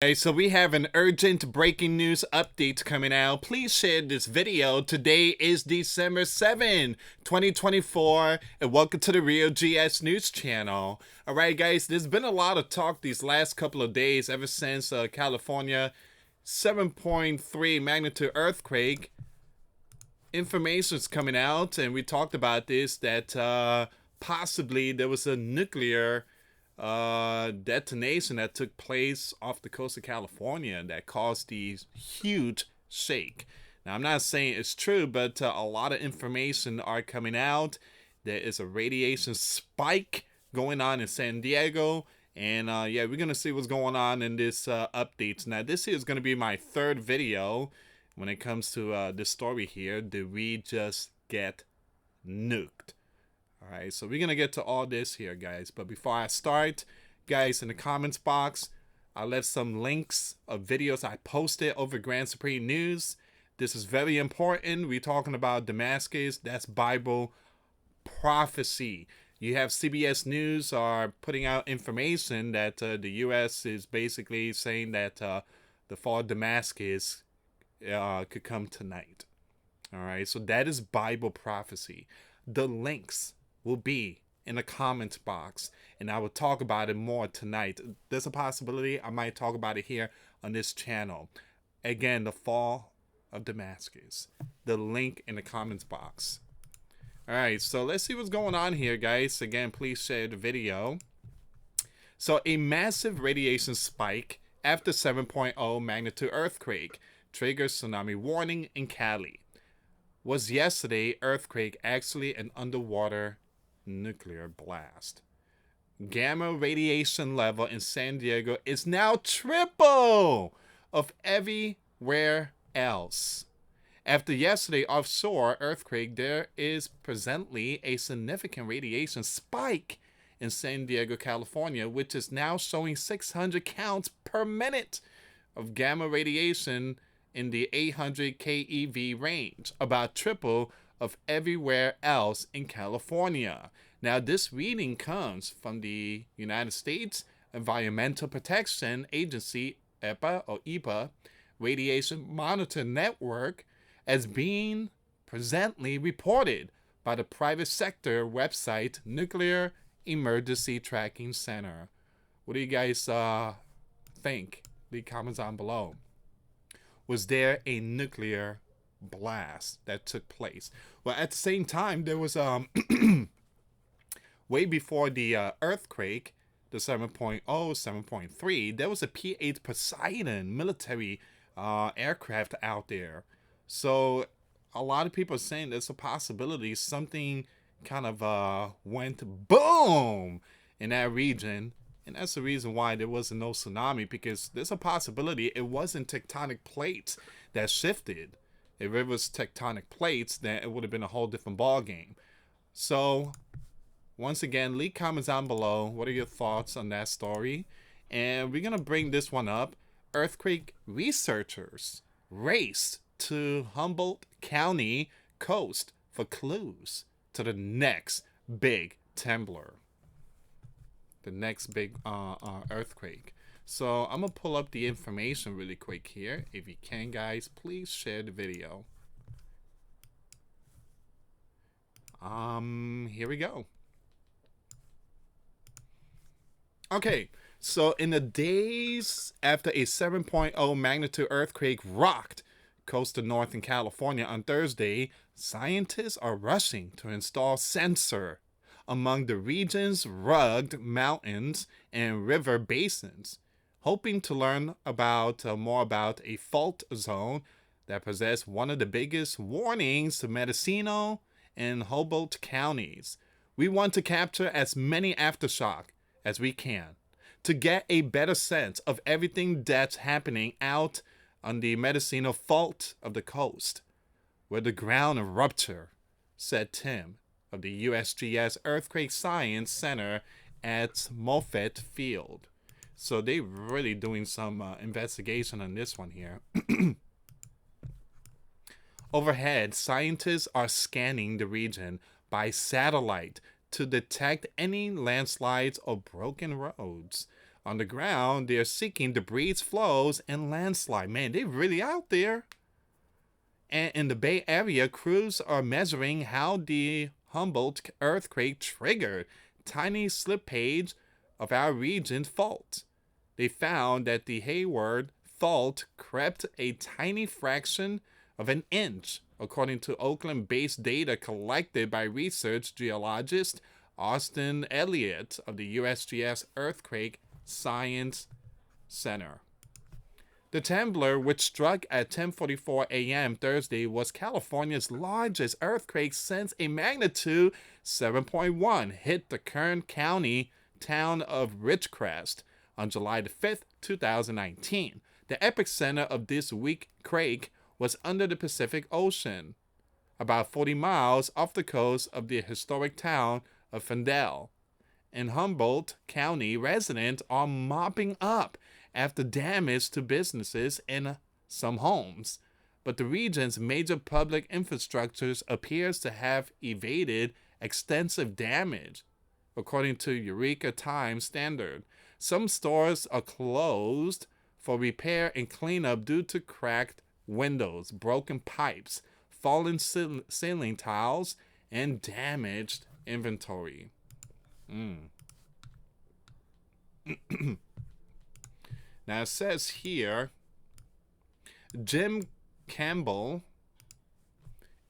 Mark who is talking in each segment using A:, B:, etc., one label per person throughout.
A: Okay, so we have an urgent breaking news update coming out. Please share this video. Today is December 7th, 2024, and welcome to the Real GS News channel. Alright guys, there's been a lot of talk these last couple of days ever since California 7.3 magnitude earthquake. Information's coming out, and we talked about this, that possibly there was a nuclear detonation that took place off the coast of California that caused these huge shake. Now, I'm not saying it's true, but a lot of information are coming out. There is a radiation spike going on in San Diego, and yeah, we're gonna see what's going on in this updates. Now, this is gonna be my third video when it comes to this story here. Did we just get nuked? Alright, so we're going to get to all this here, guys. But before I start, guys, in the comments box, I left some links of videos I posted over Grand Supreme News. This is very important. We're talking about Damascus. That's Bible prophecy. You have CBS News are putting out information that the U.S. is basically saying that the fall of Damascus could come tonight. Alright, so that is Bible prophecy. The links will be in the comments box, and I will talk about it more tonight. There's a possibility I might talk about it here on this channel. Again, the fall of Damascus. The link in the comments box. Alright, so let's see what's going on here, guys. Again, please share the video. So, a massive radiation spike after 7.0 magnitude earthquake triggers tsunami warning in Cali. Was yesterday earthquake actually an underwater nuclear blast? Gamma radiation level in San Diego is now triple of everywhere else. After yesterday offshore earthquake, there is presently a significant radiation spike in San Diego, California, which is now showing 600 counts per minute of gamma radiation in the 800 keV range, about triple of everywhere else in California. Now, this reading comes from the United States Environmental Protection Agency, EPA, Radiation Monitor Network, as being presently reported by the private sector website Nuclear Emergency Tracking Center. What do you guys think? Leave comments down below. Was there a nuclear blast that took place? Well, at the same time, there was way before the earthquake, the 7.0, 7.3, there was a P-8 Poseidon military aircraft out there. So a lot of people are saying there's a possibility something kind of went boom in that region. And that's the reason why there wasn't no tsunami, because there's a possibility it wasn't tectonic plates that shifted. If it was tectonic plates, then it would have been a whole different ball game. So, once again, leave comments down below. What are your thoughts on that story? And we're going to bring this one up. Earthquake researchers race to Humboldt County coast for clues to the next big trembler. The next big earthquake. So I'm gonna pull up the information really quick here. If you can, guys, please share the video. Here we go. Okay, so in the days after a 7.0 magnitude earthquake rocked coastal northern California on Thursday, scientists are rushing to install sensor among the region's rugged mountains and river basins, hoping to learn about more about a fault zone that possessed one of the biggest warnings to Mendocino and Humboldt counties. We want to capture as many aftershock as we can to get a better sense of everything that's happening out on the Mendocino fault of the coast, where the ground rupture, said Tim of the USGS Earthquake Science Center at Moffett Field. So they really doing some investigation on this one here. Overhead, scientists are scanning the region by satellite to detect any landslides or broken roads. On the ground, they're seeking debris flows and landslide. Man, they're really out there. And in the Bay Area, crews are measuring how the Humboldt earthquake triggered tiny slippage of our region's fault. They found that the Hayward fault crept a tiny fraction of an inch, according to Oakland-based data collected by research geologist Austin Elliott of the USGS Earthquake Science Center. The trembler, which struck at 10:44 a.m. Thursday, was California's largest earthquake since a magnitude 7.1 hit the Kern County town of Ridgecrest on July 5th, 2019. The epicenter of this weak quake was under the Pacific Ocean, about 40 miles off the coast of the historic town of Fandel. In Humboldt County, residents are mopping up after damage to businesses and some homes, but the region's major public infrastructures appears to have evaded extensive damage, according to Eureka Times Standard. Some stores are closed for repair and cleanup due to cracked windows, broken pipes, fallen ceiling tiles, and damaged inventory. Now it says here, Jim Campbell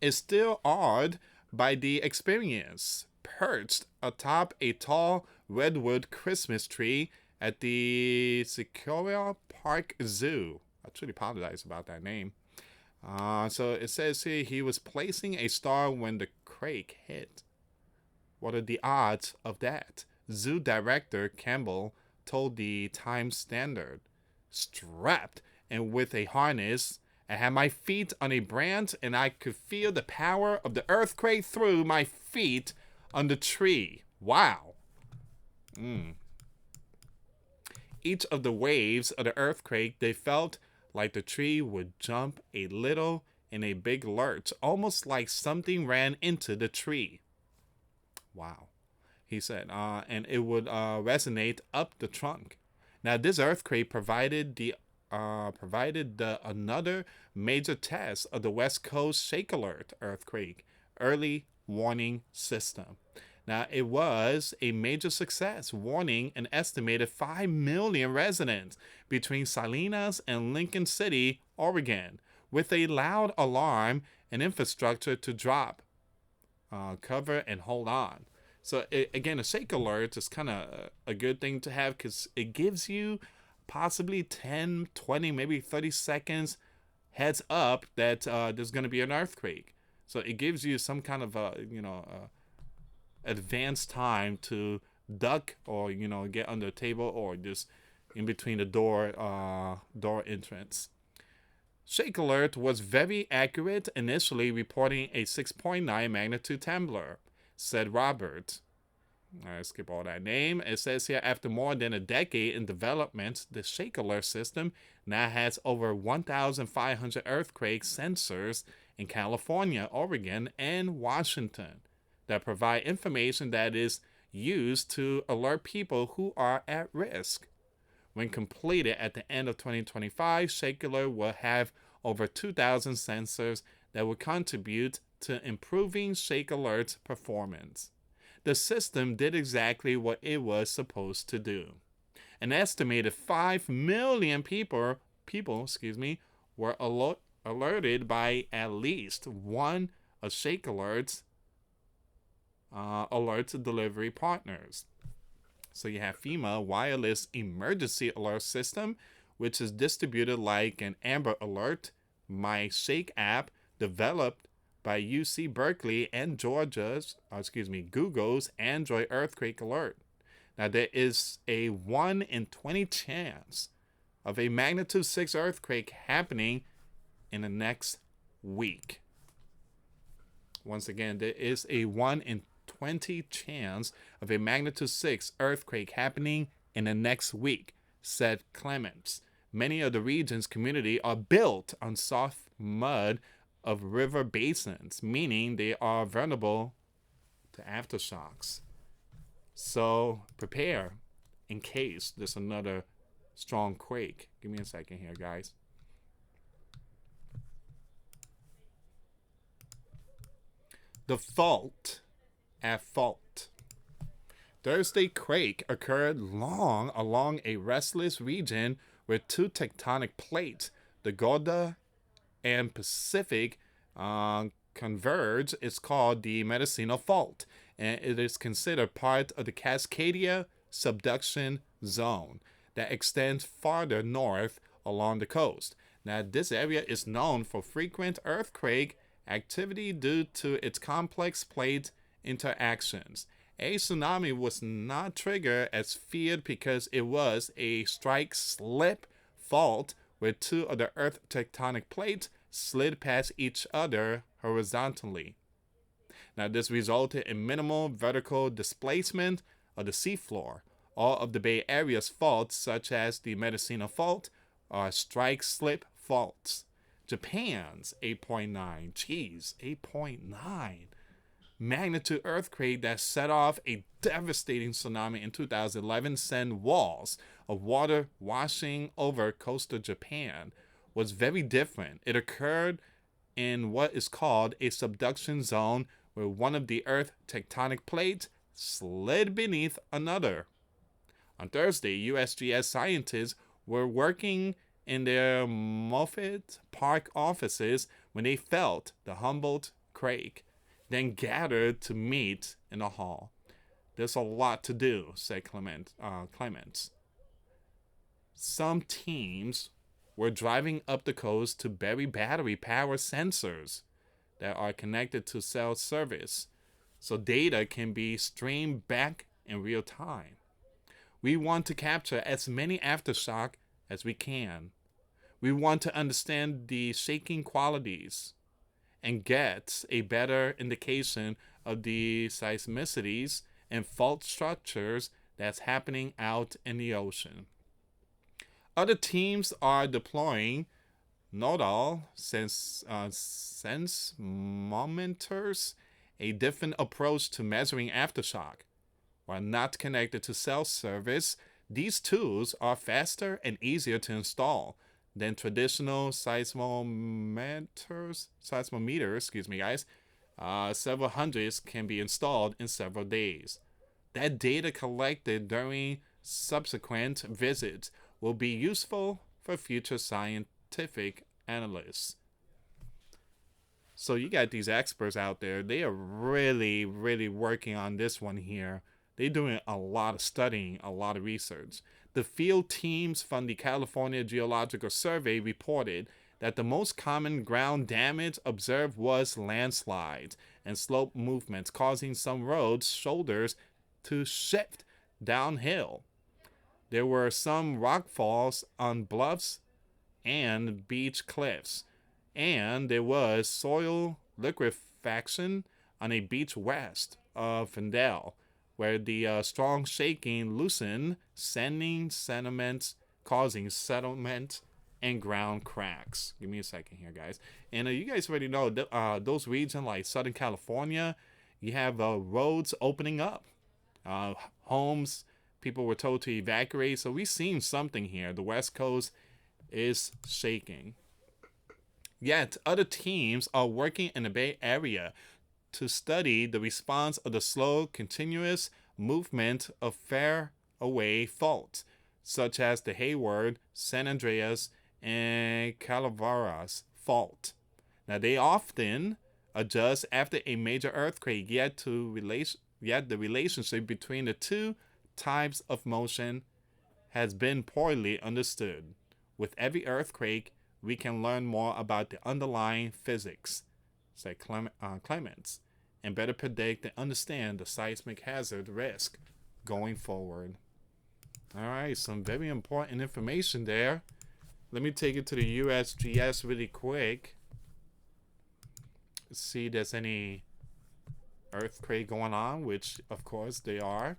A: is still awed by the experience, perched atop a tall redwood Christmas tree at the Sequoia Park Zoo. I truly apologize about that name. So it says here he was placing a star when the quake hit. What are the odds of that? Zoo director Campbell told the Times Standard. Strapped and with a harness, I had my feet on a branch and I could feel the power of the earthquake through my feet on the tree. Wow. Each of the waves of the earthquake, they felt like the tree would jump a little in a big lurch, almost like something ran into the tree. Wow, he said, and it would resonate up the trunk. Now, this earthquake provided another major test of the West Coast ShakeAlert earthquake early warning system. Now, it was a major success, warning an estimated 5 million residents between Salinas and Lincoln City, Oregon, with a loud alarm and infrastructure to drop, cover, and hold on. So, again, a ShakeAlert is kind of a good thing to have because it gives you possibly 10, 20, maybe 30 seconds heads up that there's going to be an earthquake. So it gives you some kind of advanced time to duck or get under a table or just in between the door entrance. ShakeAlert was very accurate, initially reporting a 6.9 magnitude trembler, said Robert. I skip all that name. It says here, after more than a decade in development, the ShakeAlert system now has over 1,500 earthquake sensors in California, Oregon, and Washington that provide information that is used to alert people who are at risk. When completed at the end of 2025, ShakeAlert will have over 2,000 sensors that will contribute to improving ShakeAlert's performance. The system did exactly what it was supposed to do. An estimated 5 million people, were alerted by at least one of ShakeAlert's alert delivery partners. So you have FEMA Wireless Emergency Alert System, which is distributed like an Amber Alert, My Shake app, developed by UC Berkeley and Google's Android Earthquake Alert. Now there is a 1 in 20 chance of a magnitude 6 earthquake happening in the next week. Once again, there is a 1 in 20 chance of a magnitude 6 earthquake happening in the next week, said Clements. Many of the region's community are built on soft mud of river basins, meaning they are vulnerable to aftershocks. So prepare. in case there's another strong quake. Give me a second here, guys. The fault at fault. Thursday quake occurred long along a restless region where two tectonic plates, the Gulf and Pacific, converge. It's called the Mendocino Fault, and it is considered part of the Cascadia subduction zone that extends farther north along the coast. Now, this area is known for frequent earthquake activity due to its complex plate interactions. A tsunami was not triggered as feared because it was a strike-slip fault where two of the Earth tectonic plates slid past each other horizontally. Now, this resulted in minimal vertical displacement of the seafloor. All of the Bay Area's faults, such as the Mendocino Fault, are strike-slip faults. Japan's 8.9, 8.9 magnitude earthquake that set off a devastating tsunami in 2011 sent walls of water washing over coastal Japan was very different. It occurred in what is called a subduction zone where one of the Earth tectonic plates slid beneath another. On Thursday, USGS scientists were working in their Moffett Park offices when they felt the Humboldt quake, then gathered to meet in the hall. There's a lot to do, said Clements. Some teams were driving up the coast to bury battery power sensors that are connected to cell service, so data can be streamed back in real time. We want to capture as many aftershock as we can. We want to understand the shaking qualities and get a better indication of the seismicities and fault structures that's happening out in the ocean. Other teams are deploying nodal seismometers, a different approach to measuring aftershock. While not connected to cell service, these tools are faster and easier to install than traditional seismometers. Several hundreds can be installed in several days. That data collected during subsequent visits will be useful for future scientific analysts. So you got these experts out there. They are really, really working on this one here. They're doing a lot of studying, a lot of research. The field teams from the California Geological Survey reported that the most common ground damage observed was landslides and slope movements, causing some roads' shoulders to shift downhill. There were some rockfalls on bluffs and beach cliffs, and there was soil liquefaction on a beach west of Fendel, where the strong shaking loosened sending sediments, causing settlement and ground cracks. Give me a second here, guys. And you guys already know those regions like Southern California, you have roads opening up. Homes, people were told to evacuate. So we've seen something here. The West Coast is shaking. Yet other teams are working in the Bay Area to study the response of the slow, continuous movement of far-away faults, such as the Hayward, San Andreas, and Calaveras fault. Now, they often adjust after a major earthquake, yet the relationship between the two types of motion has been poorly understood. With every earthquake, we can learn more about the underlying physics, said Clements, and better predict and understand the seismic hazard risk going forward. All right, some very important information there. Let me take it to the USGS really quick. See if there's any earthquake going on, which of course they are.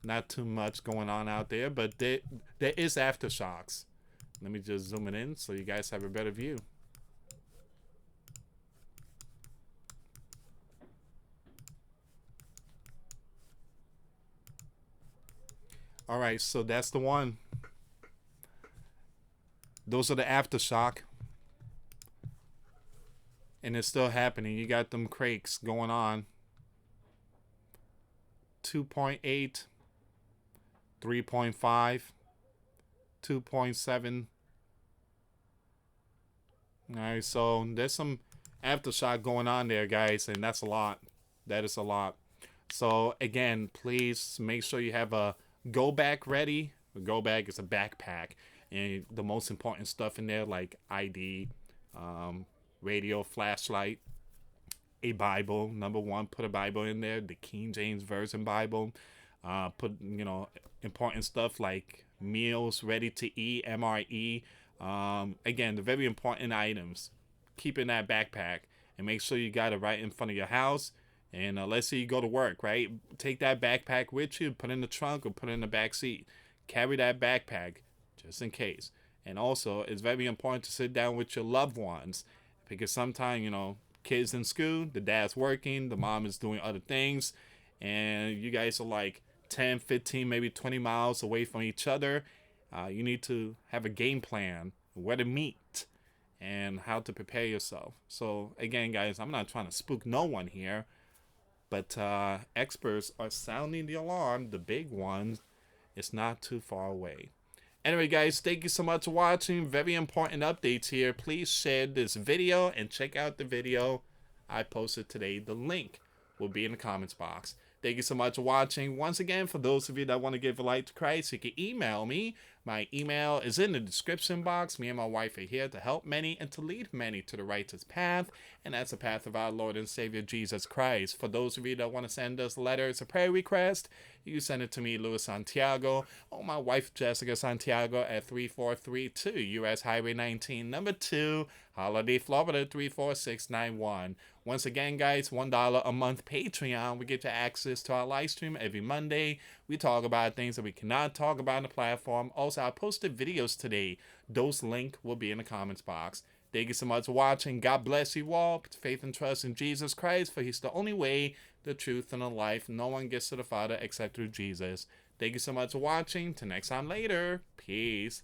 A: Not too much going on out there, but there is aftershocks. Let me just zoom it in so you guys have a better view. All right, so that's the one. Those are the aftershock. And it's still happening. You got them quakes going on. 2.8, 3.5, 2.7. All right, so there's some aftershock going on there, guys, and that's a lot. That is a lot. So again, please make sure you have a go bag ready. A go bag is a backpack, and the most important stuff in there like ID, radio, flashlight, a Bible. Number one, put a Bible in there, the King James Version Bible. Put important stuff like meals ready to eat, MRE. Again, the very important items. Keep in that backpack and make sure you got it right in front of your house. And let's say you go to work, right? Take that backpack with you, put it in the trunk or put it in the back seat. Carry that backpack just in case. And also, it's very important to sit down with your loved ones because sometimes, kids in school, the dad's working, the mom is doing other things, and you guys are like 10, 15, maybe 20 miles away from each other. You need to have a game plan, where to meet, and how to prepare yourself. So again, guys, I'm not trying to spook no one here, but experts are sounding the alarm. The big ones, it's not too far away. Anyway, guys, thank you so much for watching. Very important updates here. Please share this video and check out the video I posted today. The link will be in the comments box. Thank you so much for watching. Once again, for those of you that want to give a life to Christ, you can email me. My email is in the description box. Me and my wife are here to help many and to lead many to the righteous path, and that's the path of our Lord and Savior Jesus Christ. For those of you that want to send us letters, a prayer request, you send it to me, US Santiago, or my wife, Jessica Santiago, at 3432 US Highway 19, number 2, Holiday, Florida 34691. Once again, guys, $1 a month Patreon. We get you access to our live stream every Monday. We talk about things that we cannot talk about on the platform. Also, I posted videos today. Those links will be in the comments box. Thank you so much for watching. God bless you all. Put faith and trust in Jesus Christ, for He's the only way, the truth, and the life. No one gets to the Father except through Jesus. Thank you so much for watching. Till next time later. Peace.